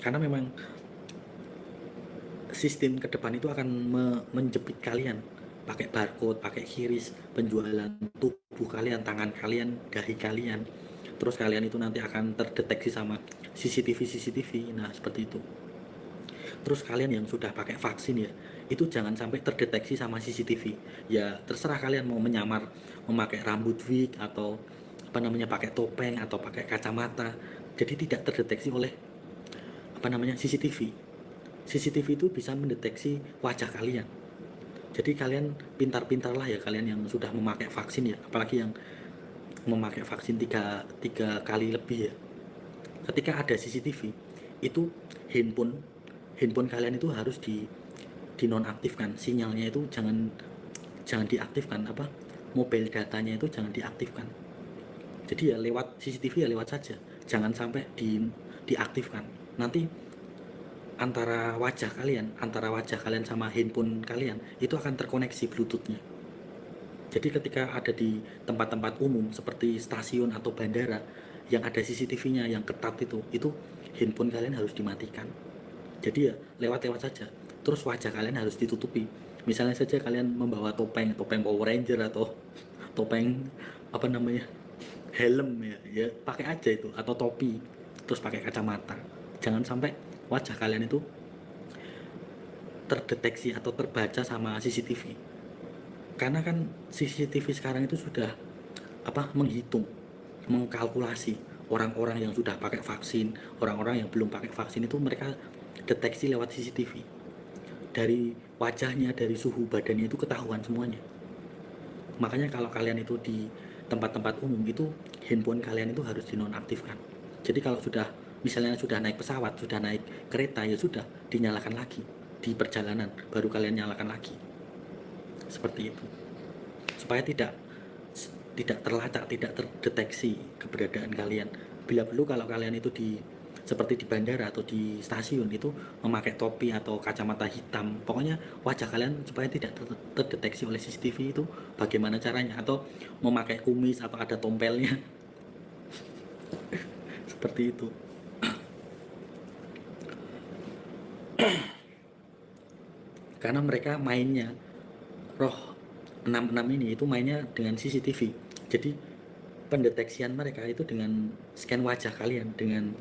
Karena memang sistem ke depan itu akan menjepit kalian pakai barcode, pakai QRIS, penjualan tubuh kalian, tangan kalian, dahi kalian. Terus kalian itu nanti akan terdeteksi sama CCTV. Nah, seperti itu. Terus kalian yang sudah pakai vaksin ya, itu jangan sampai terdeteksi sama CCTV. Ya, terserah kalian mau menyamar memakai rambut wig atau apa namanya pakai topeng atau pakai kacamata. Jadi tidak terdeteksi oleh apa namanya CCTV. CCTV itu bisa mendeteksi wajah kalian. Jadi kalian pintar-pintarlah ya, kalian yang sudah memakai vaksin ya, apalagi yang memakai vaksin tiga kali lebih ya. Ketika ada CCTV, itu handphone handphone kalian itu harus dinonaktifkan, sinyalnya itu jangan jangan diaktifkan, apa mobile datanya itu jangan diaktifkan. Jadi ya lewat CCTV ya lewat saja, jangan sampai diaktifkan. Nanti antara wajah kalian sama handphone kalian itu akan terkoneksi bluetoothnya. Jadi ketika ada di tempat-tempat umum seperti stasiun atau bandara yang ada CCTV-nya yang ketat itu handphone kalian harus dimatikan. Jadi ya lewat-lewat saja. Terus wajah kalian harus ditutupi. Misalnya saja kalian membawa topeng Power Ranger atau topeng apa namanya helm ya pakai aja itu, atau topi, terus pakai kacamata. Jangan sampai wajah kalian itu terdeteksi atau terbaca sama CCTV. Karena kan CCTV sekarang itu sudah mengkalkulasi orang-orang yang sudah pakai vaksin, orang-orang yang belum pakai vaksin itu mereka deteksi lewat CCTV. Dari wajahnya, dari suhu badannya itu ketahuan semuanya. Makanya kalau kalian itu di tempat-tempat umum itu handphone kalian itu harus dinonaktifkan. Jadi kalau misalnya sudah naik pesawat, sudah naik kereta, ya sudah dinyalakan lagi di perjalanan, baru kalian nyalakan lagi. Seperti itu. Supaya tidak terlacak, tidak terdeteksi keberadaan kalian. Bila perlu kalau kalian itu seperti di bandara atau di stasiun itu memakai topi atau kacamata hitam, pokoknya wajah kalian supaya tidak terdeteksi oleh CCTV itu bagaimana caranya, atau memakai kumis atau ada tompelnya. Seperti itu. Karena mereka mainnya roh 66 ini itu mainnya dengan CCTV. Jadi pendeteksian mereka itu dengan scan wajah kalian, dengan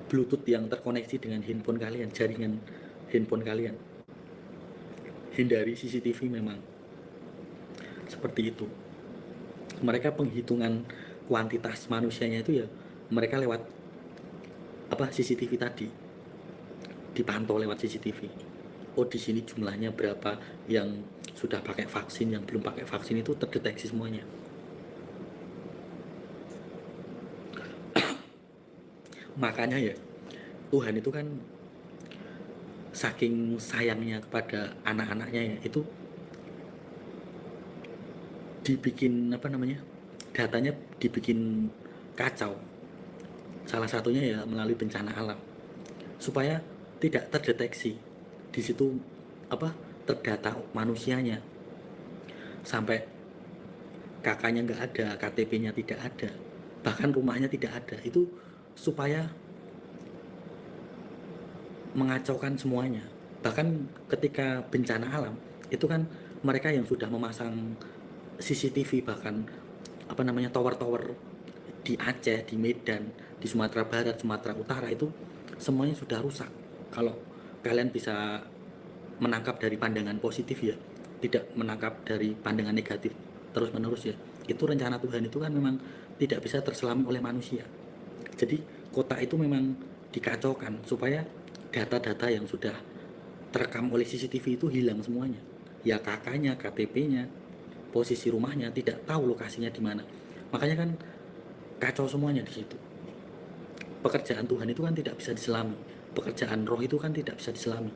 Bluetooth yang terkoneksi dengan handphone kalian, jaringan handphone kalian. Hindari CCTV memang. Seperti itu. Mereka penghitungan kuantitas manusianya itu ya mereka lewat CCTV tadi. Dipantau lewat CCTV. Oh, di sini jumlahnya berapa, yang sudah pakai vaksin, yang belum pakai vaksin itu terdeteksi semuanya. Makanya ya Tuhan itu kan saking sayangnya kepada anak-anaknya ya, itu dibikin datanya dibikin kacau. Salah satunya ya melalui bencana alam, supaya tidak terdeteksi di situ terdata manusianya, sampai kakaknya nggak ada, KTP-nya tidak ada, bahkan rumahnya tidak ada. Itu supaya mengacaukan semuanya. Bahkan ketika bencana alam itu kan mereka yang sudah memasang CCTV, bahkan tower-tower di Aceh, di Medan, di Sumatera Barat, Sumatera Utara itu semuanya sudah rusak. Kalau kalian bisa menangkap dari pandangan positif ya, tidak menangkap dari pandangan negatif terus menerus ya, itu rencana Tuhan itu kan memang tidak bisa terselami oleh manusia. Jadi kota itu memang dikacaukan supaya data-data yang sudah terekam oleh CCTV itu hilang semuanya. Ya kakaknya, KTP-nya, posisi rumahnya, tidak tahu lokasinya di mana. Makanya kan kacau semuanya di situ. Pekerjaan Tuhan itu kan tidak bisa diselami. Pekerjaan roh itu kan tidak bisa diselami.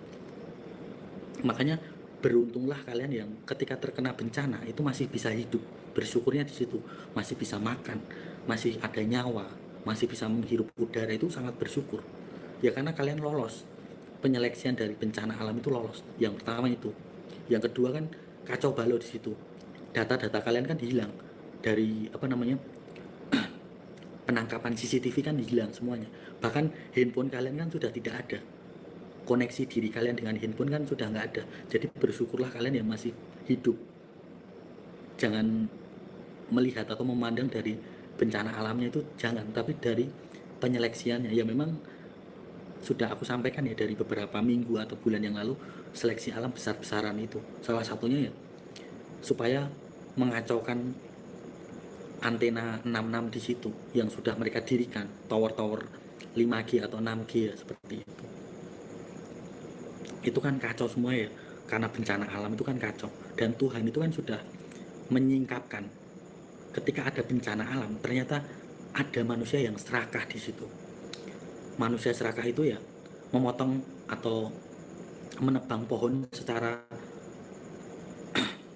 Makanya beruntunglah kalian yang ketika terkena bencana itu masih bisa hidup. Bersyukurnya di situ, masih bisa makan, masih ada nyawa, masih bisa menghirup udara, itu sangat bersyukur. Ya karena kalian lolos penyeleksian dari bencana alam, itu lolos. Yang pertama itu. Yang kedua kan kacau balau di situ. Data-data kalian kan hilang dari penangkapan CCTV kan hilang semuanya. Bahkan handphone kalian kan sudah tidak ada, koneksi diri kalian dengan handphone kan sudah nggak ada. Jadi bersyukurlah kalian yang masih hidup. Jangan melihat atau memandang dari bencana alamnya itu, jangan, tapi dari penyeleksiannya. Ya memang sudah aku sampaikan ya dari beberapa minggu atau bulan yang lalu, seleksi alam besar-besaran itu salah satunya ya supaya mengacaukan antena 66 di situ yang sudah mereka dirikan, tower-tower 5G atau 6G ya, seperti itu. Itu kan kacau semua ya, karena bencana alam itu kan kacau. Dan Tuhan itu kan sudah menyingkapkan ketika ada bencana alam, ternyata ada manusia yang serakah di situ. Manusia serakah itu ya memotong atau menebang pohon secara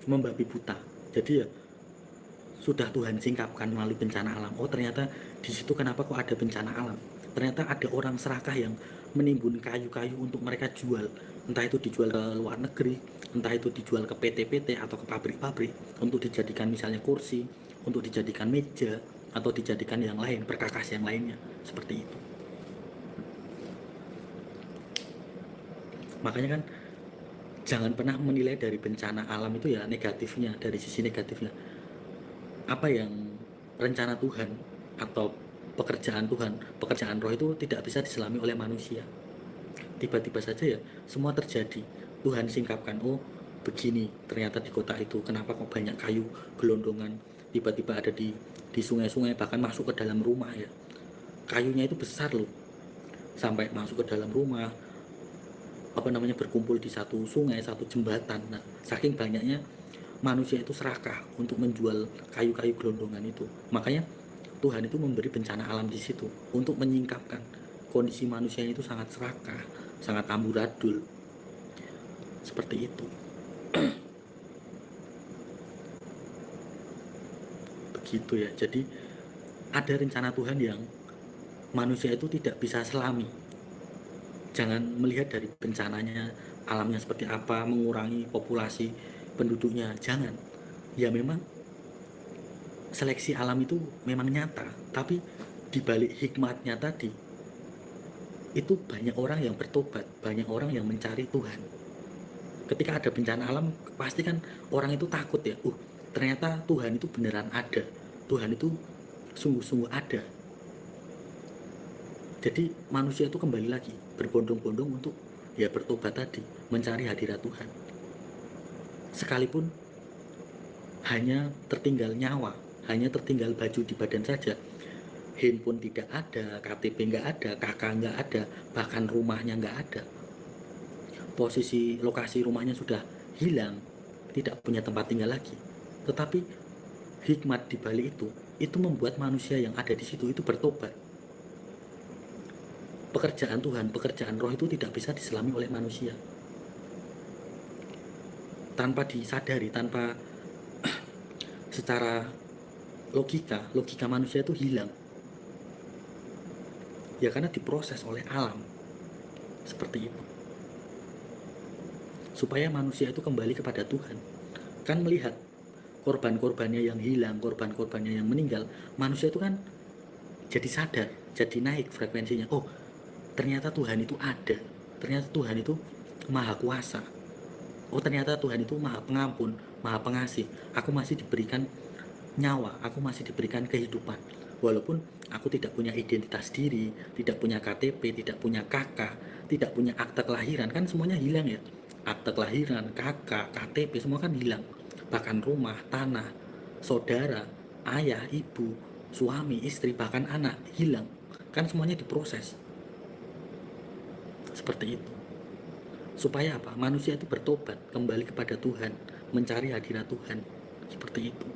membabi buta. Jadi ya sudah Tuhan singkapkan melalui bencana alam. Oh ternyata di situ kenapa kok ada bencana alam? Ternyata ada orang serakah yang menimbun kayu-kayu untuk mereka jual. Entah itu dijual ke luar negeri, entah itu dijual ke PT-PT atau ke pabrik-pabrik untuk dijadikan misalnya kursi, untuk dijadikan meja, atau dijadikan yang lain, perkakas yang lainnya. Seperti itu. Makanya kan jangan pernah menilai dari bencana alam itu ya negatifnya, dari sisi negatifnya. Apa yang rencana Tuhan atau pekerjaan Tuhan, pekerjaan roh itu tidak bisa diselami oleh manusia. Tiba-tiba saja ya semua terjadi. Tuhan singkapkan, oh begini ternyata di kota itu kenapa kok banyak kayu gelondongan tiba-tiba ada di sungai-sungai, bahkan masuk ke dalam rumah ya. Kayunya itu besar loh, sampai masuk ke dalam rumah, berkumpul di satu sungai, satu jembatan. Nah, saking banyaknya manusia itu serakah untuk menjual kayu-kayu gelondongan itu. Makanya Tuhan itu memberi bencana alam di situ untuk menyingkapkan kondisi manusia itu sangat serakah, sangat amburadul. Seperti itu. Begitu ya. Jadi ada rencana Tuhan yang manusia itu tidak bisa selami. Jangan melihat dari bencananya, alamnya seperti apa, mengurangi populasi penduduknya, jangan. Ya memang seleksi alam itu memang nyata, tapi dibalik hikmatnya tadi, itu banyak orang yang bertobat, banyak orang yang mencari Tuhan. Ketika ada bencana alam, pasti kan orang itu takut ya, ternyata Tuhan itu beneran ada, Tuhan itu sungguh-sungguh ada. Jadi manusia itu kembali lagi berbondong-bondong untuk ya bertobat tadi, mencari hadirat Tuhan. Sekalipun hanya tertinggal nyawa, hanya tertinggal baju di badan saja, handphone tidak ada, KTP nggak ada, KK nggak ada, bahkan rumahnya nggak ada, posisi lokasi rumahnya sudah hilang, tidak punya tempat tinggal lagi. Tetapi hikmat di balik itu membuat manusia yang ada di situ itu bertobat. Pekerjaan Tuhan, pekerjaan roh itu tidak bisa diselami oleh manusia. Tanpa disadari, tanpa secara logika manusia itu hilang. Ya karena diproses oleh alam. Seperti itu. Supaya manusia itu kembali kepada Tuhan. Kan melihat korban-korbannya yang hilang, korban-korbannya yang meninggal, manusia itu kan jadi sadar, jadi naik frekuensinya. Oh, ternyata Tuhan itu ada, ternyata Tuhan itu maha kuasa, oh ternyata Tuhan itu maha pengampun, maha pengasih. Aku masih diberikan nyawa, aku masih diberikan kehidupan, walaupun aku tidak punya identitas diri, tidak punya KTP, tidak punya KK, tidak punya akte kelahiran. Kan semuanya hilang ya, akte kelahiran, KK, KTP, semua kan hilang. Bahkan rumah, tanah, saudara, ayah, ibu, suami, istri, bahkan anak hilang. Kan semuanya diproses. Seperti itu. Supaya apa? Manusia itu bertobat, kembali kepada Tuhan, mencari hadirat Tuhan. Seperti itu.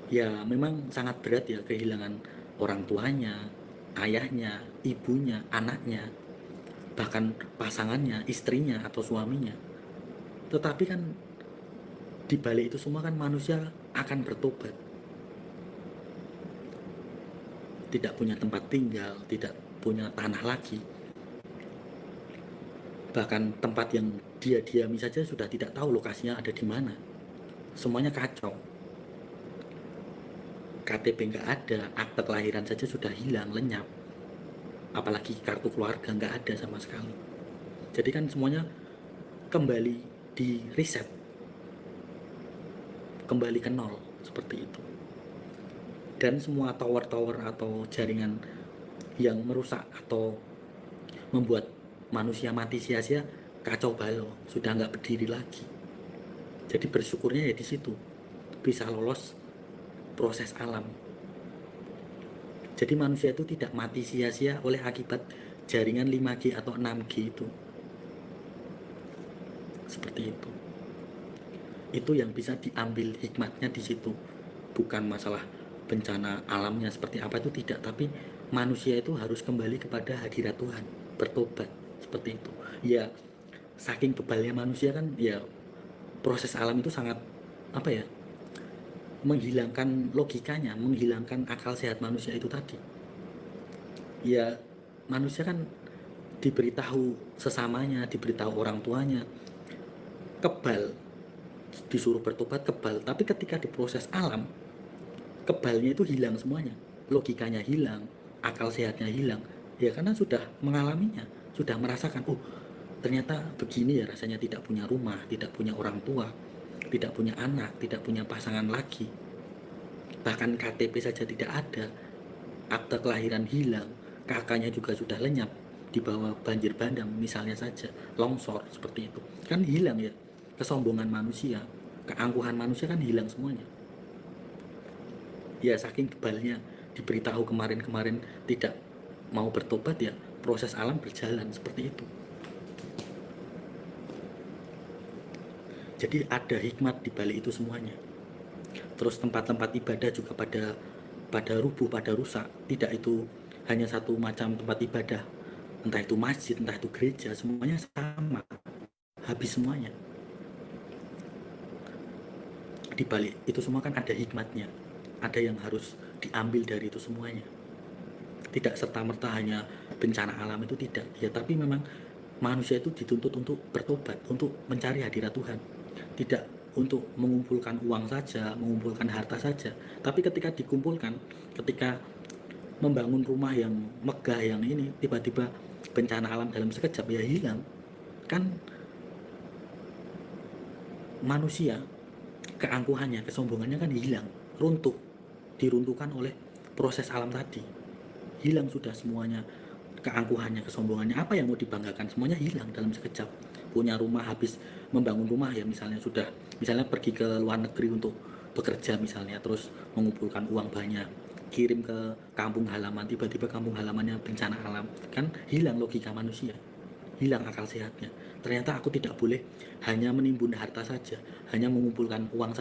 Ya memang sangat berat ya kehilangan orang tuanya, ayahnya, ibunya, anaknya, bahkan pasangannya, istrinya atau suaminya. Tetapi kan di balik itu semua kan manusia akan bertobat. Tidak punya tempat tinggal, tidak punya tanah lagi, bahkan tempat yang dia diami saja sudah tidak tahu lokasinya ada di mana. Semuanya kacau. KTP nggak ada, akte kelahiran saja sudah hilang, lenyap, apalagi kartu keluarga nggak ada sama sekali. Jadi kan semuanya kembali di reset, kembali ke nol, seperti itu. Dan semua tower-tower atau jaringan yang merusak atau membuat manusia mati sia-sia, kacau balau, sudah nggak berdiri lagi. Jadi bersyukurnya ya di situ, bisa lolos proses alam. Jadi manusia itu tidak mati sia-sia oleh akibat jaringan 5G atau 6G itu. Seperti itu. Itu yang bisa diambil hikmatnya di situ. Bukan masalah bencana alamnya seperti apa, itu tidak, tapi manusia itu harus kembali kepada hadirat Tuhan, bertobat, seperti itu. Ya, saking bebalnya manusia kan, ya proses alam itu sangat apa ya, menghilangkan logikanya, menghilangkan akal sehat manusia itu tadi. Ya, manusia kan diberitahu sesamanya, diberitahu orang tuanya, kebal, disuruh bertobat kebal, tapi ketika diproses alam, kebalnya itu hilang semuanya, logikanya hilang, akal sehatnya hilang, ya karena sudah mengalaminya, sudah merasakan, oh ternyata begini ya rasanya tidak punya rumah, tidak punya orang tua, tidak punya anak, tidak punya pasangan lagi, bahkan KTP saja tidak ada, akte kelahiran hilang, kakaknya juga sudah lenyap di bawah banjir bandang misalnya saja, longsor seperti itu, kan hilang ya, kesombongan manusia, keangkuhan manusia kan hilang semuanya. Ya saking bebalnya diberitahu kemarin-kemarin tidak mau bertobat, ya proses alam berjalan seperti itu. Jadi ada hikmat di balik itu semuanya. Terus tempat-tempat ibadah juga pada rubuh, pada rusak. Tidak itu hanya satu macam tempat ibadah, entah itu masjid, entah itu gereja, semuanya sama, habis semuanya. Di balik itu semua kan ada hikmatnya, ada yang harus diambil dari itu semuanya. Tidak serta-merta hanya bencana alam itu, tidak ya, tapi memang manusia itu dituntut untuk bertobat, untuk mencari hadirat Tuhan, tidak untuk mengumpulkan uang saja, mengumpulkan harta saja. Tapi ketika dikumpulkan, ketika membangun rumah yang megah yang ini, tiba-tiba bencana alam dalam sekejap ya hilang. Kan manusia, keangkuhannya, kesombongannya kan hilang, runtuh, diruntuhkan oleh proses alam tadi. Hilang sudah semuanya, keangkuhannya, kesombongannya, apa yang mau dibanggakan, semuanya hilang dalam sekejap. Punya rumah, habis membangun rumah ya, misalnya pergi ke luar negeri untuk bekerja misalnya, terus mengumpulkan uang banyak, kirim ke kampung halaman, tiba-tiba kampung halamannya bencana alam, kan hilang logika manusia, hilang akal sehatnya. Ternyata aku tidak boleh hanya menimbun harta saja, hanya mengumpulkan uang saja.